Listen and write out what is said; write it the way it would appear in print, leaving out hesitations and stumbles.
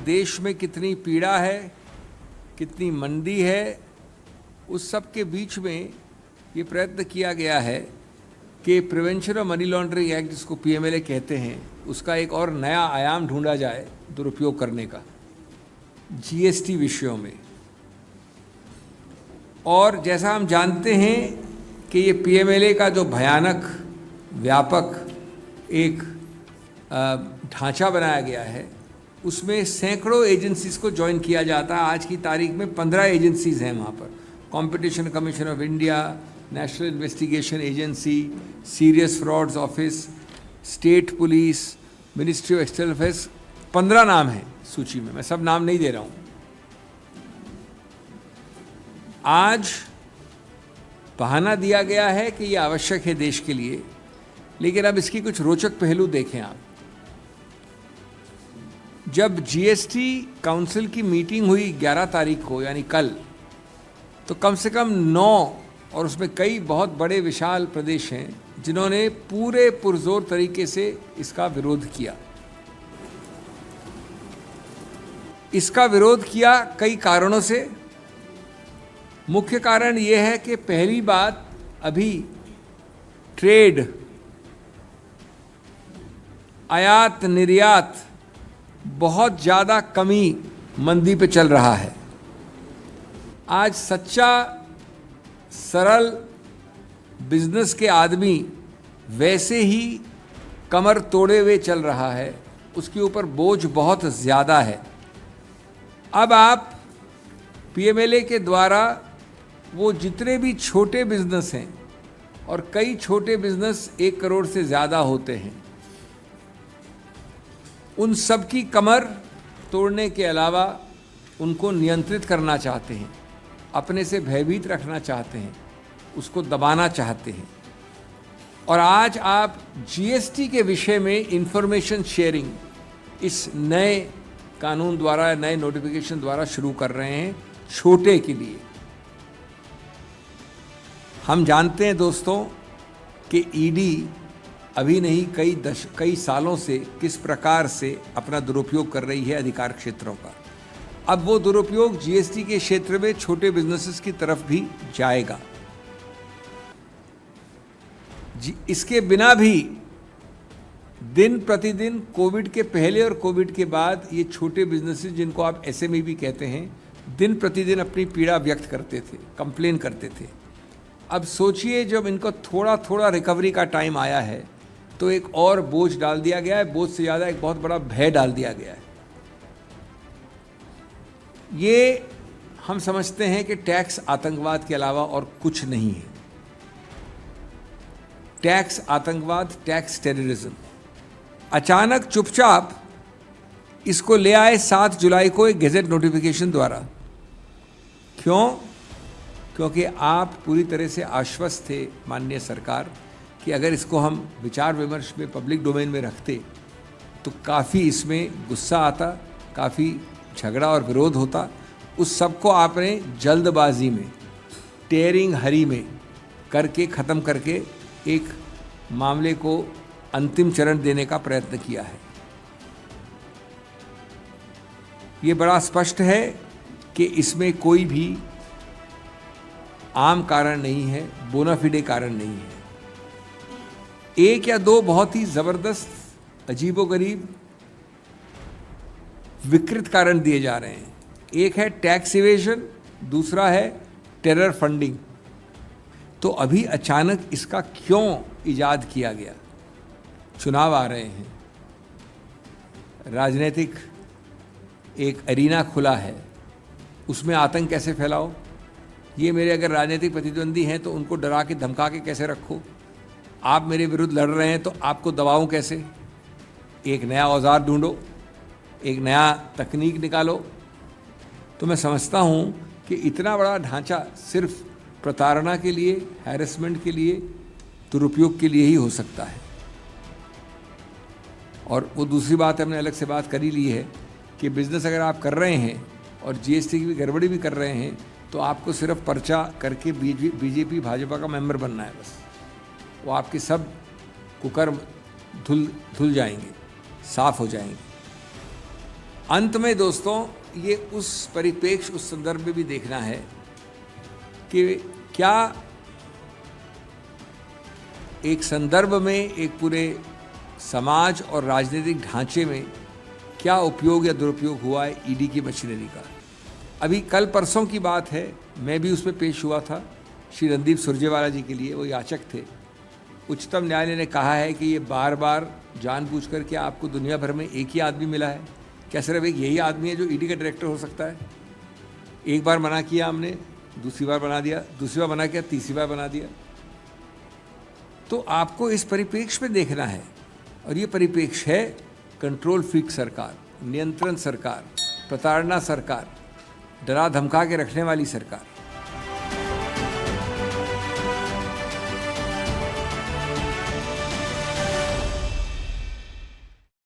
देश में कितनी पीड़ा है, कितनी मंदी है, उस सब के बीच में ये प्रयत्न किया गया है कि prevention of money laundering act, जिसको पीएमएलए कहते हैं, उसका एक और नया आयाम ढूंढा जाए दुरुपयोग करने का जीएसटी विषयों में। और जैसा हम जानते हैं कि ये पीएमएलए का जो भयानक व्यापक एक ढांचा बनाया गया है, उसमें सैकड़ों एजेंसीज को ज्वाइन किया जाता है। आज की तारीख में 15 एजेंसीज हैं वहाँ पर। Competition commission of India, national investigation agency, serious frauds office, state police, ministry of external affairs, 15 नाम हैं सूची में। मैं सब नाम नहीं दे रहा हूँ। आज बहाना दिया गया है कि ये आवश्यक है देश के लिए, लेकिन अब इसकी कुछ रोचक पहलू देखें आप। जब जीएसटी काउंसिल की मीटिंग हुई 11 तारीख को, यानी कल, तो कम से कम 9, और उसमें कई बहुत बड़े विशाल प्रदेश हैं जिन्होंने पूरे पुरजोर तरीके से इसका विरोध किया। इसका विरोध किया कई कारणों से। मुख्य कारण ये है कि पहली बात, अभी ट्रेड, आयात निर्यात बहुत ज़्यादा कमी, मंदी पे चल रहा है। आज सच्चा सरल बिजनेस के आदमी वैसे ही कमर तोड़े हुए चल रहा है, उसके ऊपर बोझ बहुत ज़्यादा है। अब आप पीएमएलए के द्वारा वो जितने भी छोटे बिजनेस हैं, और कई छोटे बिजनेस 1 करोड़ से ज़्यादा होते हैं, उन सब की कमर तोड़ने के अलावा उनको नियंत्रित करना चाहते हैं, अपने से भयभीत रखना चाहते हैं, उसको दबाना चाहते हैं। और आज आप जीएसटी के विषय में इंफॉर्मेशन शेयरिंग इस नए कानून द्वारा, नए नोटिफिकेशन द्वारा शुरू कर रहे हैं छोटे के लिए। हम जानते हैं दोस्तों कि ईडी अभी नहीं, कई सालों से किस प्रकार से अपना दुरुपयोग कर रही है अधिकार क्षेत्रों का। अब वो दुरुपयोग जीएसटी के क्षेत्र में छोटे बिजनेसेस की तरफ भी जाएगा। इसके बिना भी दिन प्रतिदिन, कोविड के पहले और कोविड के बाद, ये छोटे बिजनेसेस, जिनको आप एसएमई भी कहते हैं, दिन प्रतिदिन अपनी पीड़ा व्यक्त करते थे, कंप्लेन करते थे। अब सोचिए, जब इनको थोड़ा थोड़ा रिकवरी का टाइम आया है, तो एक और बोझ डाल दिया गया है। बोझ से ज़्यादा एक बहुत बड़ा भय डाल दिया गया है। ये हम समझते हैं कि टैक्स आतंकवाद के अलावा और कुछ नहीं है। टैक्स आतंकवाद, टैक्स टेररिज्म। अचानक चुपचाप इसको ले आए 7 जुलाई को एक गेजेट नोटिफिकेशन द्वारा। क्यों? क्योंकि आप पूरी तरह से आश्वस्त थे, माननीय सरकार, कि अगर इसको हम विचार विमर्श में, पब्लिक डोमेन में रखते तो काफ़ी इसमें गुस्सा आता, काफ़ी झगड़ा और विरोध होता। उस सब को आपने जल्दबाजी में, टेयरिंग हरी में करके, ख़त्म करके एक मामले को अंतिम चरण देने का प्रयत्न किया है। ये बड़ा स्पष्ट है कि इसमें कोई भी आम कारण नहीं है, बोनाफिडे कारण नहीं है। 1 या 2 बहुत ही ज़बरदस्त, अजीबोगरीब, विकृत कारण दिए जा रहे हैं। एक है टैक्स इवेजन, दूसरा है टेरर फंडिंग। तो अभी अचानक इसका क्यों इजाद किया गया? चुनाव आ रहे हैं, राजनीतिक एक एरिना खुला है, उसमें आतंक कैसे फैलाओ? ये मेरे अगर राजनीतिक प्रतिद्वंदी हैं तो उनको डरा के धमका के कैसे रखो? आप मेरे विरुद्ध लड़ रहे हैं तो आपको दबाऊं कैसे? एक नया औजार ढूंढो, एक नया तकनीक निकालो। तो मैं समझता हूं कि इतना बड़ा ढांचा सिर्फ प्रताड़ना के लिए, हैरेसमेंट के लिए, दुरुपयोग के लिए ही हो सकता है। और वो दूसरी बात हमने अलग से बात कर ही ली है कि बिज़नेस अगर आप कर रहे हैं और जीएसटी की भी गड़बड़ी भी कर रहे हैं, तो आपको सिर्फ पर्चा करके बीजेपी भाजपा का मेंबर बनना है बस। वो आपके सब कुकर्म धुल जाएंगे, साफ हो जाएंगे। अंत में दोस्तों, ये उस परिप्रेक्ष्य, उस संदर्भ में भी देखना है कि क्या एक संदर्भ में, एक पूरे समाज और राजनीतिक ढांचे में क्या उपयोग या दुरुपयोग हुआ है ईडी की मशीनरी का। अभी कल परसों की बात है, मैं भी उसमें पेश हुआ था श्री रणदीप सुरजेवाला जी के लिए, वो याचक थे। उच्चतम न्यायालय ने कहा है कि ये बार बार जानबूझकर के आपको दुनिया भर में एक ही आदमी मिला है, क्या सिर्फ एक यही आदमी है जो ईडी का डायरेक्टर हो सकता है? एक बार मना किया हमने, दूसरी बार बना दिया, दूसरी बार मना किया, तीसरी बार बना दिया। तो आपको इस परिप्रेक्ष्य में देखना है, और ये परिप्रेक्ष्य है कंट्रोल फ्रीक सरकार, नियंत्रण सरकार, प्रताड़ना सरकार, डरा धमका के रखने वाली सरकार।